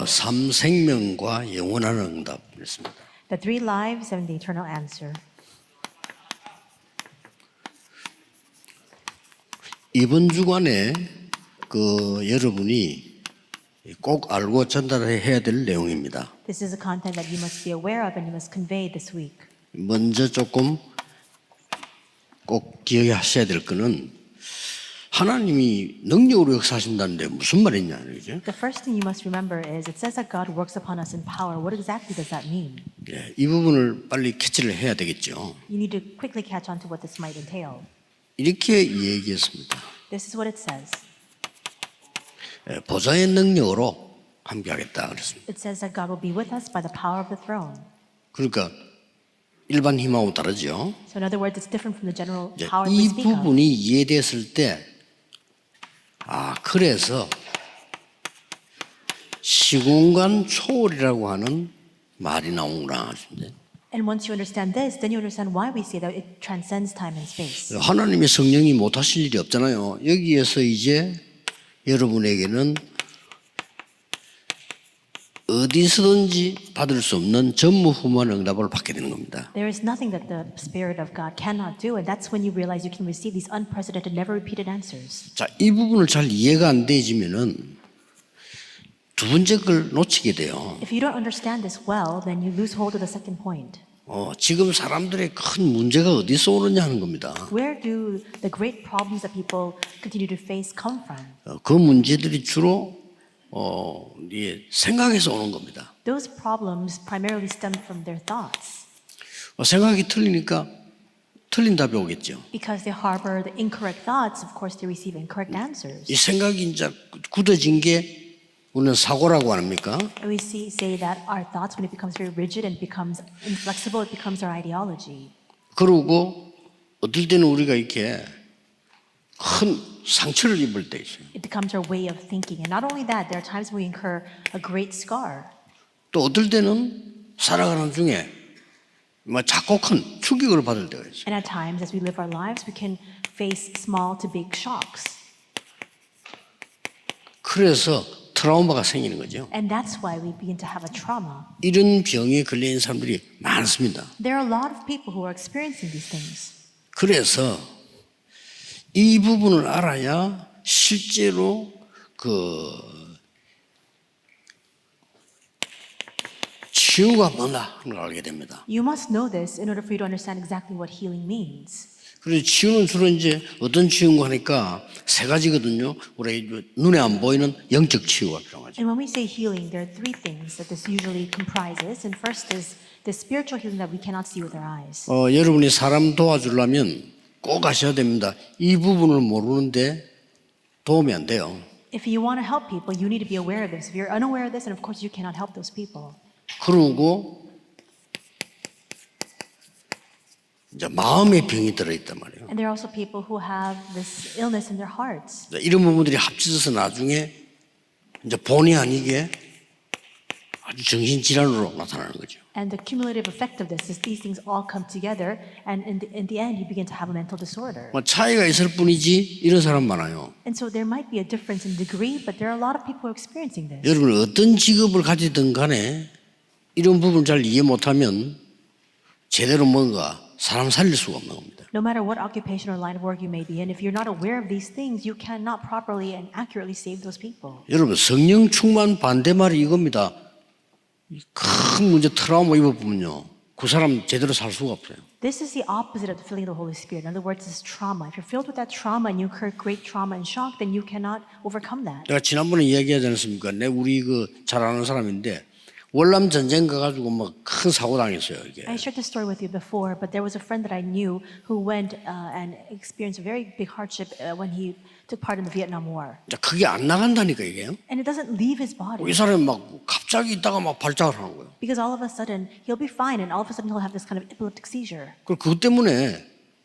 삼생명과 영원한 응답이었습니다. The three lives and the eternal answer. 이번 주간에 여러분이 꼭 알고 전달해야 될 내용입니다. This is a content that you must be aware of and you must convey this week. 먼저 조금 꼭 기억하셔야 될 거는 하나님이 능력으로 역사하신다는데 무슨 말이냐 그죠? The first thing you must remember is it says that God works upon us in power. What exactly does that mean? 예, 이 부분을 빨리 캐치를 해야 되겠죠. You need to quickly catch on to what this might entail. 이렇게 얘기했습니다. This is what it says. 예, 보좌의 능력으로 함께하겠다 그랬습니다. It says that God will be with us by the power of the throne. 그러니까 일반 힘하고 다르죠. So in other words, it's different from the general 이제 power we 이 speak of. 부분이 이해됐을 때 그래서 시공간 초월이라고 하는 말이 나오는구나. And once you understand this, then you understand why we say that it transcends time and space. 하나님의 성령이 못하실 일이 없잖아요. 여기에서 이제 여러분에게는 어디서든지 받을 수 없는 전무후무한 응답을 받게 되는 겁니다. There is nothing that the Spirit of God cannot do, and that's when you realize you can receive these unprecedented, never repeated answers. 자, 이 부분을 잘 이해가 안 되지면은 두 번째 걸 놓치게 돼요. If you don't understand this well, then you lose hold of the second point. 지금 사람들의 큰 문제가 어디서 오느냐 하는 겁니다. Where do the great problems that people continue to face come from? 그 문제들이 주로 생각에서 오는 겁니다. Those problems primarily stem from their thoughts. 생각이 틀리니까 틀린 답이 오겠죠. Because they harbor the incorrect thoughts, of course they receive incorrect answers. 이 생각이 이제 굳어진 게 우리는 사고라고 합니까? And we say that our thoughts, when it becomes very rigid and becomes inflexible, it becomes our ideology. 그러고 어떨 때는 우리가 이렇게 큰 상처를 입을 때 있어요. It becomes our way of thinking. And not only that, there are times when we incur a great scar. 또 어떨 때는 살아가는 중에 작고 큰 충격을 받을 때가 있어요. And at times, as we live our lives, we can face small to big shocks. 그래서 트라우마가 생기는 거죠. And that's why we begin to have a trauma. 이런 병에 걸린 사람들이 많습니다. There are a lot of people who are experiencing these things. 그래서 이 부분을 알아야 실제로 치유가 뭐냐 하는 걸 알게 됩니다. You must know this in order for you to understand exactly what healing means. 그래서 치유는 주로 이제 어떤 치유인가 하니까 세 가지거든요. 우리 눈에 안 보이는 영적 치유가 필요하죠. And when we say healing, there are three things that this usually comprises. And first is the spiritual healing that we cannot see with our eyes. 여러분이 사람 도와주려면 꼭 아셔야 됩니다. 이 부분을 모르는데 도움이 안 돼요. If you want to help people, you need to be aware of this. If you're unaware of this, then of course you cannot help those people. 그러고 이제 마음의 병이 들어있단 말이에요. And there are also people who have this illness in their hearts. 이런 부분들이 합쳐져서 나중에 이제 본의 아니게 아주 정신질환으로 나타나는 거죠. And the cumulative effect of this is these things all come together, and in the end, you begin to have a mental disorder. 차이가 있을 뿐이지 이런 사람 많아요. And so there might be a difference in degree, but there are a lot of people who are experiencing this. 여러분 어떤 직업을 가지든 간에 이런 부분을 잘 이해 못하면 제대로 뭔가 사람 살릴 수가 없는 겁니다. No matter what occupation or line of work you may be in, if you're not aware of these things, you cannot properly and accurately save those people. 여러분 성령 충만 반대말이 이겁니다. 큰 문제 트라우마 입어보면요. 그 사람 제대로 살 수가 없어요. This is the opposite of the filling of the Holy Spirit. In other words, this trauma. If you're filled with that trauma and you incur great trauma and shock, then you cannot overcome that. 내가 지난번에 이야기하지 않았습니까? 우리 잘 아는 사람인데 월남 전쟁 가가지고 큰 사고 당했어요. 이게. I shared this story with you before, but there was a friend that I knew who went and experienced a very big hardship when he took part in the Vietnam War. 그게 안 나간다니까 이게요. And it doesn't leave his body. 이 사람이 갑자기 있다가 발작을 하는 거예요. Because all of a sudden he'll be fine, and all of a sudden he'll have this kind of epileptic seizure. 그것 때문에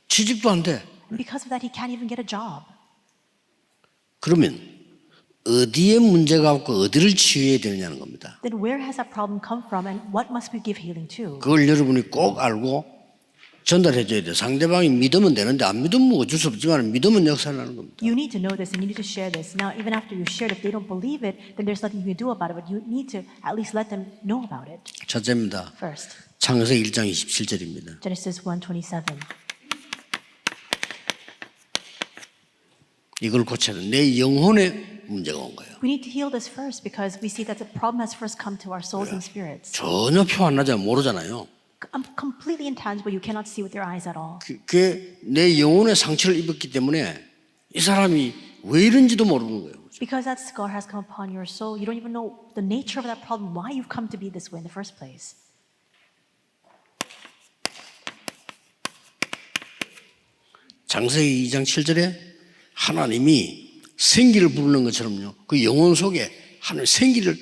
취직도 안 돼. And because of that, he can't even get a job. 그러면 어디에 문제가 없고 어디를 치유해야 되느냐는 겁니다. Then where has that problem come from, and what must we give healing to? 그걸 여러분이 꼭 알고 전달해줘야 돼. 상대방이 믿으면 되는데 안 믿으면 어쩔 수 없지만 믿으면 역사를 하는 겁니다. You need to know this and you need to share this. Now, even after you shared, if they don't believe it, then there's nothing you can do about it. But you need to at least let them know about it. 첫째입니다. First, 창세기 1장 27절입니다. Genesis 1:27. 이걸 고쳐야 돼. 내 영혼에 문제가 온 거예요. We need to heal this first because we see that the problem has first come to our souls and spirits. 전혀 표 안 나잖아요. 모르잖아요. Completely intangible. You cannot see with your eyes at all. 그게 내 영혼에 상처를 입었기 때문에 이 사람이 왜 이런지도 모르는 거예요. Because that scar has come upon your soul, you don't even know the nature of that problem, why you've come to be this way in the first place. 창세기 2장 7절에 하나님이 생기를 부르는 것처럼요. 그 영혼 속에 하나님 생기를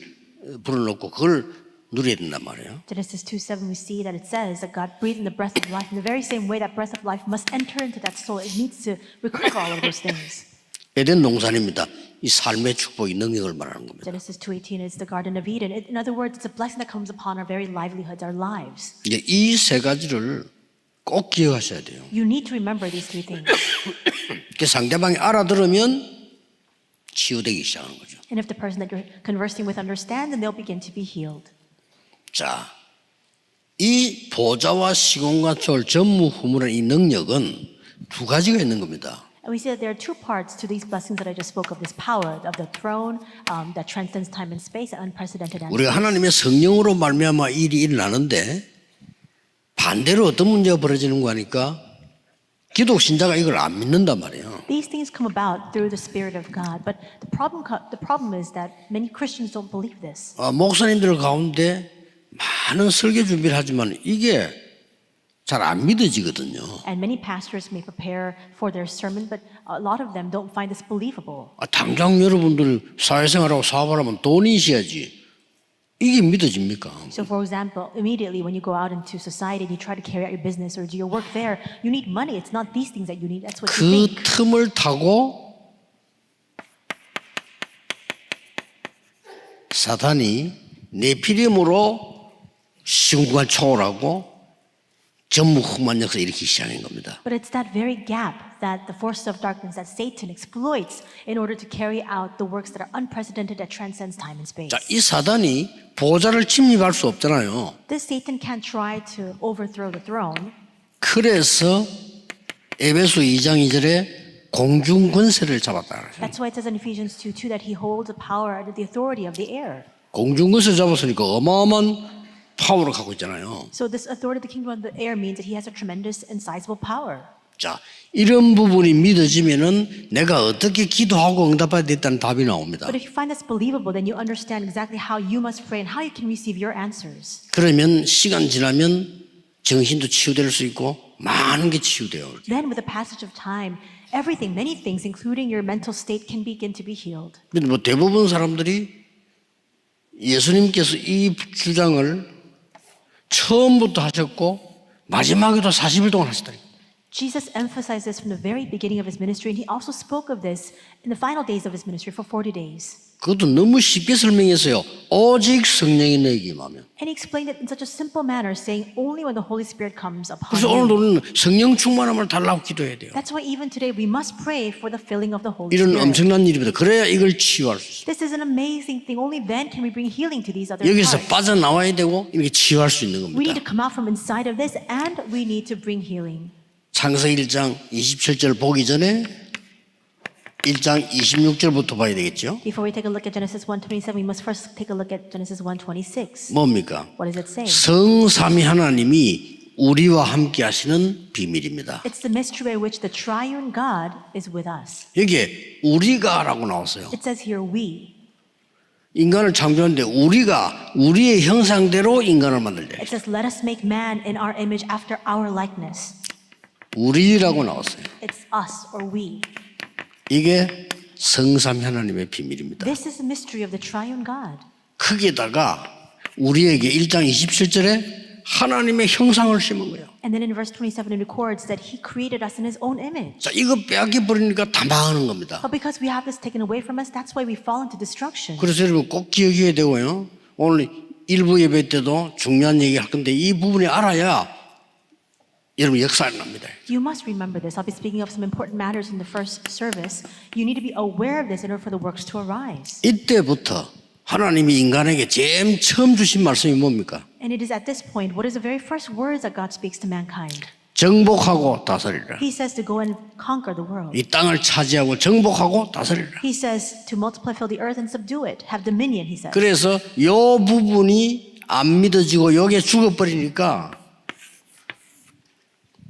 불어넣고 그걸 누려야 된단 말이에요. Genesis 2:7, we see that it says that God breathed in the breath of life. In the very same way that breath of life must enter into that soul, it needs to recover all of those things. 에덴 동산입니다. 이 삶의 축복이 능력을 말하는 겁니다. Genesis 2:18 is the Garden of Eden. In other words, it's a blessing that comes upon our very livelihoods, our lives. 이제 이 세 가지를 꼭 기억하셔야 돼요. You need to remember these three things. 그 상대방이 알아들으면 치유되기 시작하는 거죠. And if the person that you're conversing with understands, then they'll begin to be healed. 자, 이 보좌와 시공간 초월 전무후무라는 이 능력은 두 가지가 있는 겁니다. And we see that there are two parts to these blessings that I just spoke of, this power of the throne that transcends time and space, and unprecedented 우리가 answers. 하나님의 성령으로 말미암아 일이 일어나는데 반대로 어떤 문제가 벌어지는 거 하니까 기독 신자가 이걸 안 믿는단 말이에요. These things come about through the Spirit of God, but the problem is that many Christians don't believe this. 목사님들 가운데 많은 설교 준비를 하지만 이게 잘 안 믿어지거든요. And many pastors may prepare for their sermon, but a lot of them don't find this believable. 당장 여러분들 사회생활하고 사업하려면 돈이 있어야지. 이게 믿어집니까? So for example, immediately when you go out into society and you try to carry out your business or do your work there, you need money. It's not these things that you need. That's what you 그 think. 틈을 타고 사탄이 네피림으로 시공간 초월하고 전무후무한 역사를 일으키기 시작한 겁니다. But it's that very gap that the forces of darkness that Satan exploits in order to carry out the works that are unprecedented that transcends time and space. 자, 이 사단이 보좌를 침입할 수 없잖아요. This Satan can't try to overthrow the throne. 그래서 에베소 2장 2절에 공중 권세를 잡았다. That's why it says in Ephesians 2:2 that he holds the power and the authority of the air. 공중 권세 잡았으니까 어마어마한 파워를 갖고 있잖아요. So this authority of the kingdom of the air means that he has a tremendous and sizable power. 자, 이런 부분이 믿어지면은 내가 어떻게 기도하고 응답해야 됐다는 답이 나옵니다. But if you find this believable, then you understand exactly how you must pray and how you can receive your answers. 그러면 시간 지나면 정신도 치유될 수 있고 많은 게 치유돼요. Then with the passage of time, everything, many things, including your mental state, can begin to be healed. 근데 뭐 대부분 사람들이 예수님께서 이 주장을 처음부터 하셨고 마지막에도 40일 동안 하셨다니. Jesus emphasized this from the very beginning of his ministry, and he also spoke of this in the final days of his ministry for 40 days. 그것도 너무 쉽게 설명했어요. 오직 성령이 너에게 임하면. And he explained it in such a simple manner, saying only when the Holy Spirit comes upon 그래서 오늘 you. 우리는 성령 충만함을 달라고 기도해야 돼요. That's why even today we must pray for the filling of the Holy 이런 Spirit. 엄청난 일입니다. 그래야 이걸 치유할 수 있어요. This is an amazing thing. Only then can we bring healing to these other 여기서 parts. 빠져나와야 되고 이렇게 치유할 수 있는 We need to 겁니다. come out from inside of this, and we need to bring healing. 창세기 1장 27절 보기 전에 1장 26절부터 봐야 되겠죠. Before we take a look at Genesis 1:27, we must first take a look at Genesis 1:26. 뭡니까? What does it say? 성삼위 하나님이 우리와 함께 하시는 비밀입니다. It's the mystery by which the triune God is with us. 여기에 우리가라고 나왔어요. It says here we. 인간을 창조하는데 우리가 우리의 형상대로 인간을 만들자. It says let us make man in our image after our likeness. 우리라고 나왔어요. It's us or we. 이게 성삼위 하나님의 비밀입니다. This is the mystery of the triune God. 거기에다가 우리에게 1장 27절에 하나님의 형상을 심은 거예요. And then in verse 27 it records that he created us in his own image. 자, 이거 빼앗겨 버리니까 다 망하는 겁니다. But because we have this taken away from us, that's why we fall into destruction. 그래서 여러분 꼭 기억해야 되고요. 오늘 일부 예배 때도 중요한 얘기 할 건데 이 부분이 알아야 여러분 역사가 납니다. You must remember this. I'll be speaking of some important matters in the first service. You need to be aware of this in order for the works to arise. 이때부터 하나님이 인간에게 제일 처음 주신 말씀이 뭡니까? And it is at this point, what is the very first words that God speaks to mankind? 정복하고 다스리라. He says to go and conquer the world. 이 땅을 차지하고 정복하고 다스리라. He says to multiply, fill the earth and subdue it. Have dominion, he says. 그래서 요 부분이 안 믿어지고 요게 죽어버리니까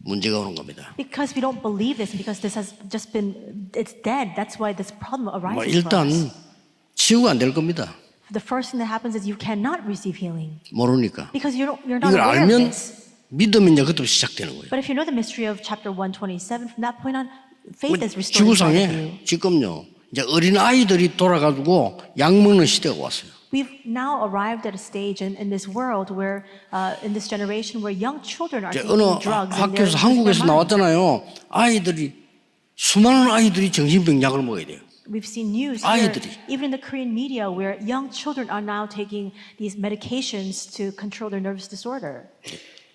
문제가 오는 겁니다. Because we don't believe this and because this has just been, it's dead. That's why this problem 뭐 arises for us. 일단 치유가 안 될 겁니다. The first thing that happens is you cannot receive healing 모르니까. because you're not 이걸 aware of 알면 this. 믿으면 이제 그때부터 시작되는 거예요. But if you know the mystery of chapter 127, from that point on, faith is restored inside of you. 지구상에 지금요 이제 어린 아이들이 돌아가지고 약 먹는 시대가 왔어요. We've now arrived at a stage in this world where, in this generation, where young children are 이제 taking 어느 drugs and they're 학교에서 losing their 한국에서 mind. 나왔잖아요. 아이들이 수많은 아이들이 정신병 약을 먹어야 돼요. We've seen news here, 아이들이. even in the Korean media, where young children are now taking these medications to control their nervous disorder.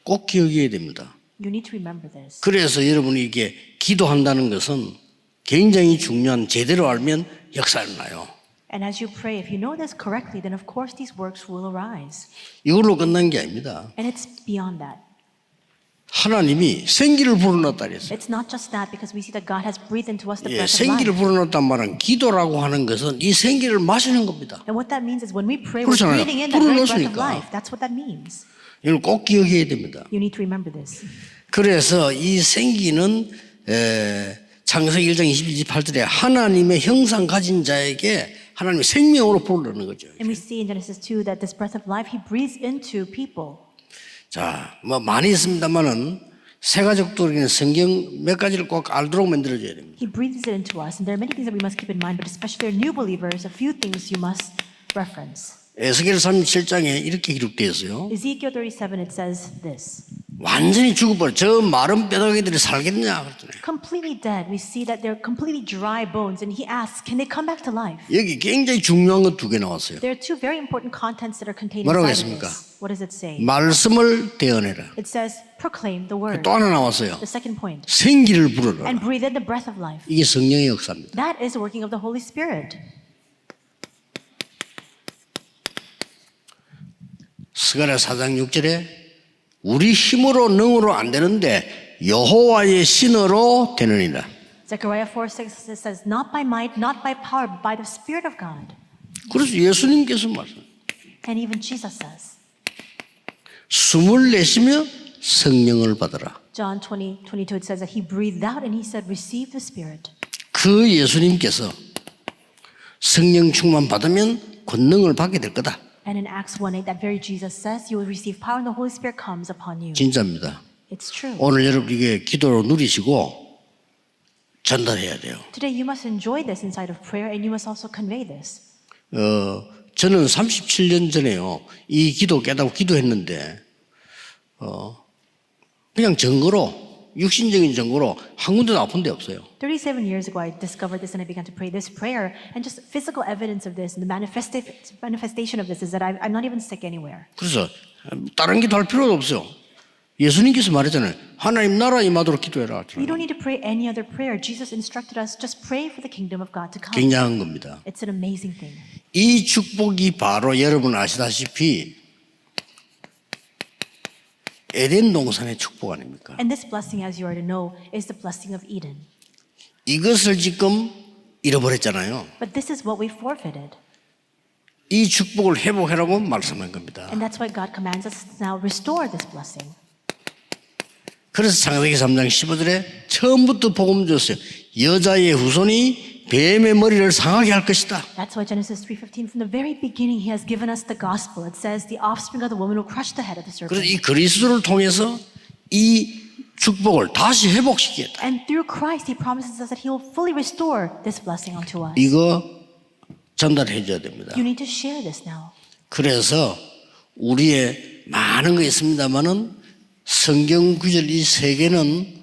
꼭 기억해야 됩니다. You need to remember this. 그래서 여러분이 이게 기도한다는 것은 굉장히 중요한 제대로 알면 역사를 나요. And as you pray, if you know this correctly, then of course these works will arise. 이걸로 끝난 게 아닙니다. And it's beyond that. 하나님이 생기를 불어넣었다 그랬어요. It's not just that, because we see that God has breathed into us the 예, breath of 생기를 life. 불어넣었단 말은 기도라고 하는 것은 이 생기를 마시는 겁니다. And what that means is when we pray, we're 그렇잖아요. breathing in that very breath of 불어넣었으니까. life. That's what that means. 이걸 꼭 기억해야 됩니다. You need to remember this. 그래서 이 생기는 창세기 1장 21-28절에 하나님의 형상 가진 자에게 하나님의 생명으로 불어넣는 거죠. And we see in Genesis 2 that this breath of life, He breathes into people. 자, 뭐 많이 있습니다만은 세가족들에게는 성경 몇 가지를 꼭 알도록 만들어줘야 됩니다. He breathes it into us. And there are many things that we must keep in mind, but especially for new believers, a few things you must reference. 에스겔 37장에 이렇게 기록되어 있어요. Ezekiel 37, it says this. 완전히 죽어버려. 저 마른 뼈다귀들이 살겠냐 그랬잖아요. Completely dead. We see that they're completely dry bones. And he asks, can they come back to life? 여기 굉장히 중요한 거 두 개 나왔어요. There are two very important contents that are contained 뭐라고 inside of 했습니까? this. What does it say? 말씀을 대언해라. It says, proclaim the word. 또 하나 나왔어요. The second point. 생기를 불어라. And breathe in the breath of life. 이게 성령의 역사입니다. That is the working of the Holy Spirit. 스가랴 4장 6절에 우리 힘으로 능으로 안 되는데 여호와의 신으로 되느니라. Zechariah 4:6 says, not by might, not by power, but by the Spirit of God. 그래서 예수님께서 말씀. And even Jesus says, 숨을 내쉬며 성령을 받으라. John 20:22, it says that he breathed out and he said, receive the Spirit. 그 예수님께서 성령 충만 받으면 권능을 받게 될 거다. And in Acts 1:8, that very Jesus says, you will receive power and the Holy Spirit comes upon you. 진짜입니다. It's true. 오늘 여러분 이게 기도로 누리시고 전달해야 돼요. Today you must enjoy this inside of prayer and you must also convey this. 저는 37년 전에요. 이 기도 깨닫고 기도했는데 그냥 증거로 육신적인 증거로 한 군데도 아픈 데 없어요. 37 years ago, I discovered this and I began to pray this prayer. And just physical evidence of this and the manifestation of this is that I'm not even sick anywhere. 그래서 다른 기도할 필요도 없어요. 예수님께서 말했잖아요. 하나님 나라 임하도록 기도해라. You don't need to pray any other prayer. Jesus instructed us, just pray for the kingdom of God to come. 굉장한 겁니다. It's an amazing thing. 이 축복이 바로 여러분 아시다시피 에덴 동산의 축복 아닙니까? And this blessing, as you already know, is the blessing of Eden. 이것을 지금 잃어버렸잖아요. But this is what we forfeited. 이 축복을 회복하라고 말씀한 겁니다. And that's why God commands us to now restore this blessing. 그래서 창세기 3장 15절에 처음부터 복음 줬어요. 여자의 후손이 뱀의 머리를 상하게 할 것이다. That's why Genesis 3:15, from the very beginning, He has given us the gospel. It says, the offspring of the woman will crush the head of the 그래서 serpent. 이 그리스도를 통해서 이 축복을 다시 회복시키겠다. And through Christ, He promises us that He will fully restore this blessing unto us. 이거 전달해 줘야 됩니다. You need to share this now. 그래서 우리의 많은 거 있습니다만은 성경 구절 이 세 개는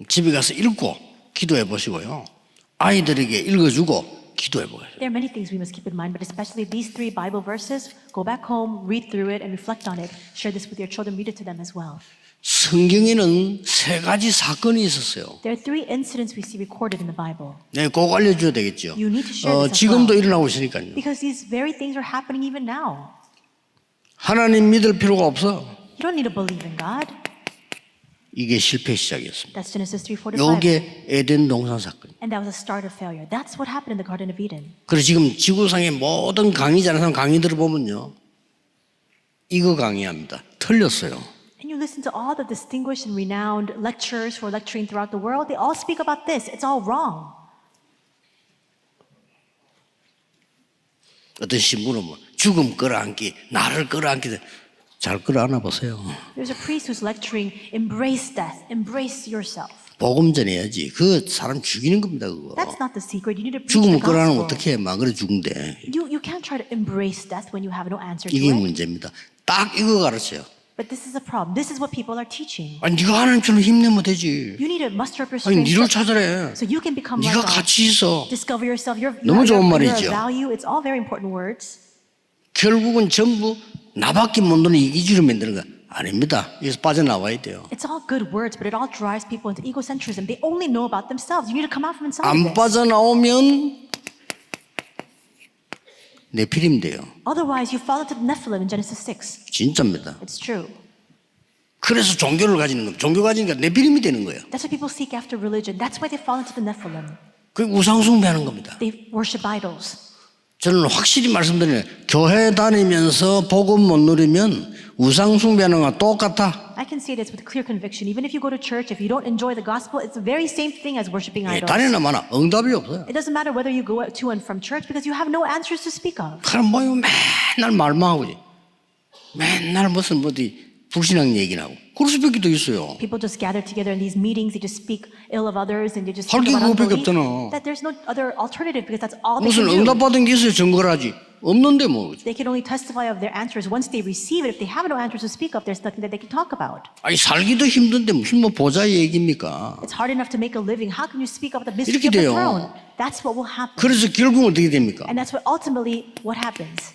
집에 가서 읽고 기도해 보시고요. 아이들에게 읽어주고 기도해 보세요. There are many things we must keep in mind, but especially these 3 Bible verses. Go back home, read through it, and reflect on it. Share this with your children, read it to them as well. 성경에는 3가지 사건이 있었어요. There are 3 incidents we see recorded in the Bible. 네, 꼭 알려줘야 되겠죠. You need to share this as 지금도 well. 일어나고 있으니까요. Because these very things are happening even now. 하나님 믿을 필요가 없어. You don't need to believe in God. 이게 실패 시작이었습니다. That's Genesis 3:45. 이게 에덴 동산 사건. And that was a start of failure. That's what happened in the Garden of Eden. 그래서 지금 지구상의 모든 강의 잘하는 사람 강의들을 보면요. 이거 강의합니다. 틀렸어요. And you listen to all the distinguished and renowned lecturers who are lecturing throughout the world. They all speak about this. It's all wrong. 어떤 신부는 뭐 죽음 끌어안기, 나를 끌어안기. 잘 끌어안아 보세요. There's a priest who's lecturing, embrace death, embrace yourself. 복음 전해야지. 그 사람 죽이는 겁니다. 그거. That's not the secret. You need to preach 죽음을 the 끌어안으면 gospel. 어떻게 해? 막 그래 죽는데. You can't try to embrace death when you have no answer to 이게 it. 문제입니다. 딱 이거 가르쳐요. But this is a problem. This is what people are teaching. 아니 네가 하나님처럼 힘내면 되지. You need to muster up your 아니 strength 니를 찾으래. so you can become like 네가 God. 가치 있어. Discover yourself. 너무 좋은 You're 말이죠. a value. It's all very important words. 결국은 전부 나밖에 못 노는 이기주의로 만드는 거야. 아닙니다. 여기서 빠져나와야 돼요. It's all good words, but it all drives people into egocentrism. They only know about themselves. You need to come out from inside 안 of this. 빠져나오면 네피림 돼요. Otherwise, you fall into the Nephilim in Genesis 6. 진짜입니다. It's true. 그래서 종교를 가지는 겁니다. 종교 가지니까 네피림이 되는 거예요. That's why people seek after religion. That's why they fall into the Nephilim. 그 우상 숭배하는 겁니다. They worship idols. 저는 확실히 말씀드리는 교회 다니면서 복음 못 누리면 우상 숭배하는 거랑 똑같아. I can say this with clear conviction. Even if you go to church, if you don't enjoy the gospel, it's the very same thing as worshiping 예, idols. 다니나 마나 응답이 없어요. It doesn't matter whether you go to and from church because you have no answers to speak of. 사람 모이면 맨날 말만 하고 맨날 무슨 어디 불신앙 얘기나 하고 그럴 수밖에 더 있어요. People just gather together in these meetings. They just speak ill of others and they just 할 speak 게 about 그거밖에 unbelief. 없잖아. That there's no other alternative because that's all they 무슨 can do. 응답받은 게 있어요 증거를 하지 없는데 뭐. They can only testify of their answers once they receive it. If they have no answers to speak of, there's nothing that they can talk about. 아니 살기도 힘든데 무슨 뭐 보자 얘기입니까? It's hard enough to make a living. How can you speak of the mystery 이렇게 of the 돼요. throne? That's what will happen. 그래서 결국은 어떻게 됩니까? And that's what ultimately what happens.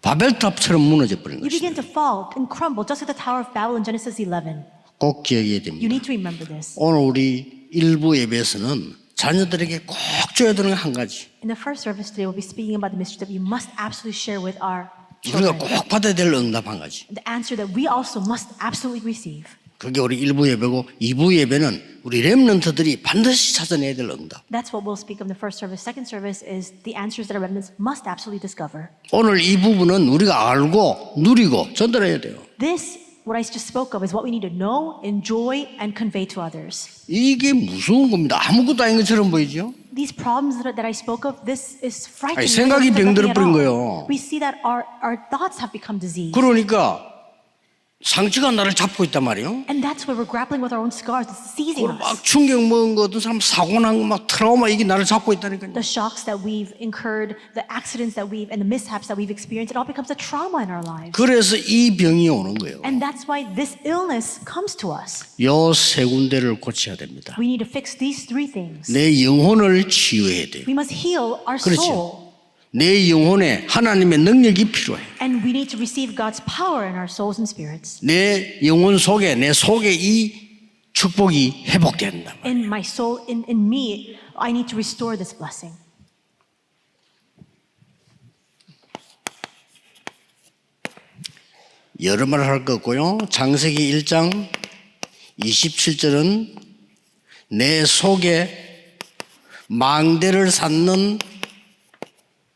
바벨탑처럼 무너져 버린 You begin 것입니다. to fall and crumble just like the Tower of Babel in Genesis 11. 꼭 기억해야 You 됩니다. need to remember this. 오늘 우리 일부 예배에서는 자녀들에게 꼭 줘야 되는 한 가지. In the first service today, we'll be speaking about the mystery that we must absolutely share with our 우리가 children. 꼭 받아야 될 응답 한 가지. The answer that we also must absolutely receive. 그게 우리 1부 예배고 2부 예배는 우리 렘넌트들이 반드시 찾아내야 될 응답. That's what we'll speak of in the first service. Second service is the answers that our remnants must absolutely discover. 오늘 이 부분은 우리가 알고 누리고 전달해야 돼요. This, what I just spoke of, is what we need to know, enjoy, and convey to others. 이게 무서운 겁니다. 아무것도 아닌 것처럼 보이죠? These problems that I spoke of, this is frightening. 아니, 생각이 We don't 병들어 think of nothing at 버린 all. 거예요. We see that our thoughts have become diseased. 그러니까 상처가 나를 잡고 있단 말이에요. And that's where we're grappling with our own scars. It's seizing 그리고 막 us. 충격 먹은 거 어떤 사람 사고 난 거 막 트라우마 이게 나를 잡고 있다니까요. The shocks that we've incurred, the accidents that we've, and the mishaps that we've experienced, it all becomes a trauma in our lives. 그래서 이 병이 오는 거예요. And that's why this illness comes to us. 요 세 군데를 고쳐야 됩니다. We need to fix these 3 things. 내 영혼을 치유해야 돼요. We must heal our 그렇죠. soul. 내 영혼에 하나님의 능력이 필요해. And we need to receive God's power in our souls and spirits. 내 영혼 속에 내 속에 이 축복이 회복된다. In my soul, in me, I need to restore this blessing. 여러 말 할 거 없고요. 창세기 1장 27절은 내 속에 망대를 쌓는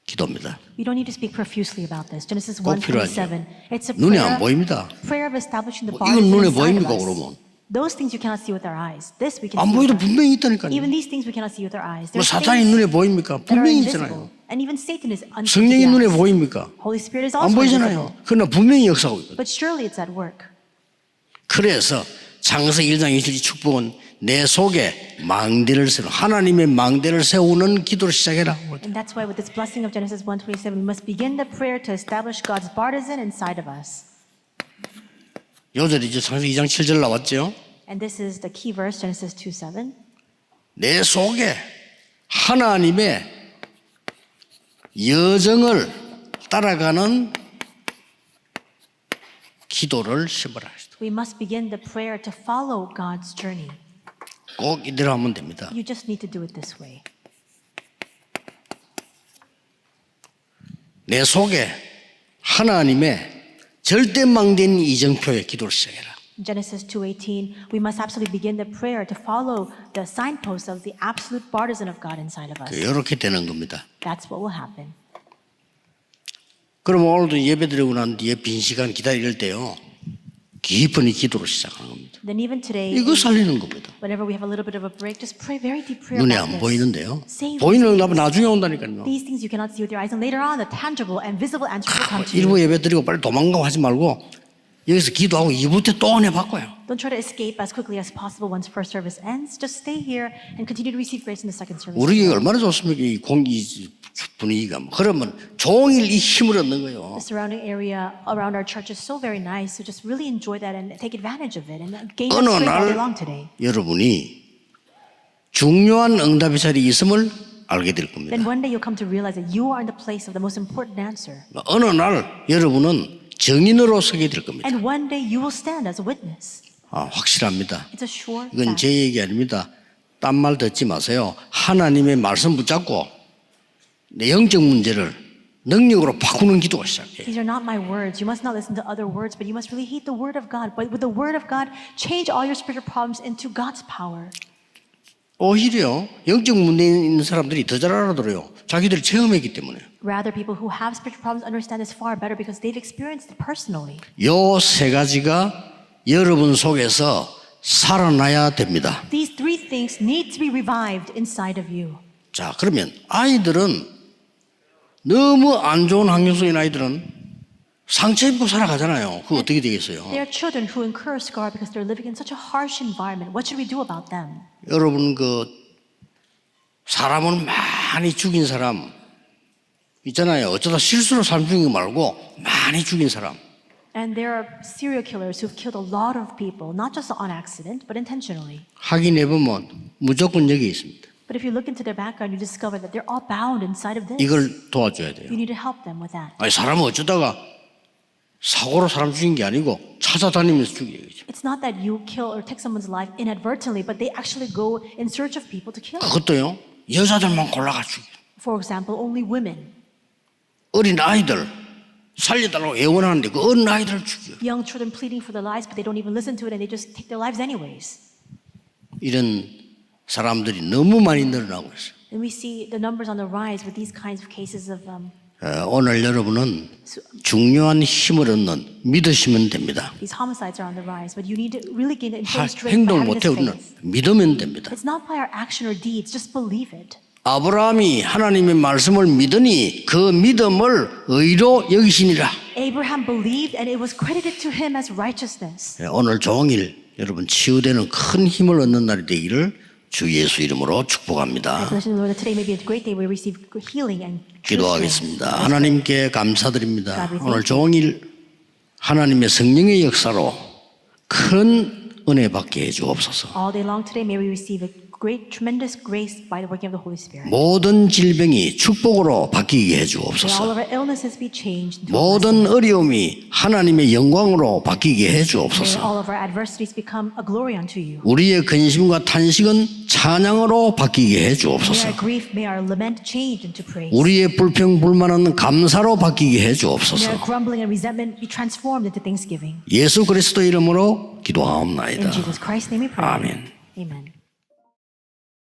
기도입니다. We don't need to speak profusely about this. Genesis 꼭 필요하죠. 1:27. It's a 눈에 안 prayer, 보입니다. prayer of establishing the 이건 bodies 눈에 inside of 보입니까, us. 그러면? Those things you cannot see with our eyes. This we can 안 see with 보여도 our eyes. 분명히 있다니까요. Even these things we cannot see with our eyes. 뭐 There's 사탄이 things 눈에 보입니까? that are 분명히 invisible. 있잖아요. And even Satan is unseen to 성령이 the 눈에 eyes. 보입니까? Holy Spirit is 안 also 보이잖아요. invisible. 그러나 분명히 역사하고 있거든요. But surely it's at work. 그래서 창세기 1장 27절 축복은 내 속에 망대를 세우는 하나님의 망대를 세우는 기도를 시작해라. And that's why with this blessing of Genesis 1:27, we must begin the prayer to establish God's partisan inside of us. 요절이 이제 창세기 2장 7절 나왔죠. And this is the key verse, Genesis 2:7. 내 속에 하나님의 여정을 따라가는 기도를 시작하시다. We must begin the prayer to follow God's journey. 꼭 이대로 하면 됩니다. You just need to do it this way. 내 속에 하나님의 절대망대인 이정표의 기도를 시작해라. Genesis 2:18, we must absolutely begin the prayer to follow the signposts of the absolute partisan of God inside of us. 이렇게 되는 겁니다. That's what will happen. 그럼 오늘도 예배 드리고 난 뒤에 빈 시간 기다릴 때요, 깊은 이 기도를 시작하는 겁니다. Then even today, 이거 살리는 겁니다. whenever we have a little bit of a break, just pray very deep prayer 눈에 안 about this. 보이는데요. Say 보이는 응답은 나중에 온다니까요. these things you cannot see with your eyes, and later on, the tangible and visible answer will come to 일부 you. 예배 드리고 빨리 도망가고 하지 말고 여기서 기도하고 2부 때 또 은혜 바꿔요. Don't try to escape as quickly as possible once first service ends. Just stay here and continue to receive grace in the second service. 우리 얼마나 좋습니까? 이 공기 분위기가. 그러면 종일 이 힘을 얻는 거예요. The surrounding area around our church is so very nice, so just really enjoy that and take advantage of it and gain that 어느 strength all day 날 long today. 여러분이 중요한 응답의 자리에 있음을 알게 될 겁니다. Then one day you'll come to realize that you are in the place of the most important answer. 어느 날 여러분은 증인으로 서게 될 겁니다. And one day you will stand as a witness. 확실합니다. It's a sure 이건 fact. 제 얘기 아닙니다. 딴 말 듣지 마세요. 하나님의 말씀 붙잡고 내 영적 문제를 능력으로 바꾸는 기도가 시작해요. These are not my words. You must not listen to other words, but you must really heed the word of God. But with the word of God, change all your spiritual problems into God's power. 오히려 영적 문제 있는 사람들이 더 잘 알아들어요. 자기들이 체험했기 때문에. Rather, people who have spiritual problems understand this far better because they've experienced it personally. 요 세 가지가 여러분 속에서 살아나야 됩니다. These three things need to be revived inside of you. 자, 그러면 아이들은 너무 안 좋은 환경 속에 있는 아이들은 상처 입고 살아가잖아요. 그거 어떻게 되겠어요? They are children who incur scar because they're living in such a harsh environment. What should we do about them? 여러분 사람을 많이 죽인 사람 있잖아요. 어쩌다 실수로 사람 죽인 거 말고 많이 죽인 사람. And there are serial killers who've killed a lot of people, not just on accident, but intentionally. 확인해 보면 무조건 여기 있습니다. But if you look into their background, you discover that they're all bound inside of this. 이걸 도와줘야 돼요. You need to help them with that. 아니 사람은 어쩌다가 사고로 사람 죽인 게 아니고 찾아다니면서 죽여야죠. It's not that you kill or take someone's life inadvertently, but they actually go in search of people to kill. 그것도요. 여자들만 골라가 죽여. For example, only women. 어린 아이들 살려달라고 애원하는데 그 어린 아이들을 죽여. Young children pleading for their lives, but they don't even listen to it and they just take their lives anyways. 이런 사람들이 너무 많이 늘어나고 있어요. And we see the numbers on the rise with these kinds of cases of 오늘 여러분은 중요한 힘을 얻는 믿으시면 됩니다. these homicides are on the rise, but you need to really gain the internal strength by 행동을 having 못해 this 우리는 faith. 믿으면 됩니다. It's not by our action or deeds, just believe it. 아브라함이 하나님의 말씀을 믿으니 그 믿음을 의로 여기시니라. Abraham believed and it was credited to him as righteousness. 오늘 종일 여러분 치유되는 큰 힘을 얻는 날이 되기를 주 예수 이름으로 축복합니다. Blessed Lord, that today may be a great day where we receive healing and true strength. 기도하겠습니다. 하나님께 감사드립니다. 오늘 종일 하나님의 성령의 역사로 큰 은혜 받게 해주옵소서. All day long today may we receive a great, tremendous grace by the working of the Holy Spirit. 모든 질병이 축복으로 바뀌게 May all 해주옵소서. of our illnesses be changed into a 모든 blessing. 어려움이 하나님의 영광으로 바뀌게 May 해주옵소서. all of our adversities become a glory unto you. 우리의 근심과 탄식은 찬양으로 바뀌게 May 해주옵소서. our grief, may our lament change into praise. 우리의 불평 불만은 감사로 바뀌게 May 해주옵소서. our grumbling and resentment be transformed into thanksgiving. 예수 그리스도 이름으로 기도하옵나이다. In Jesus Christ's name we pray. 아멘. Amen.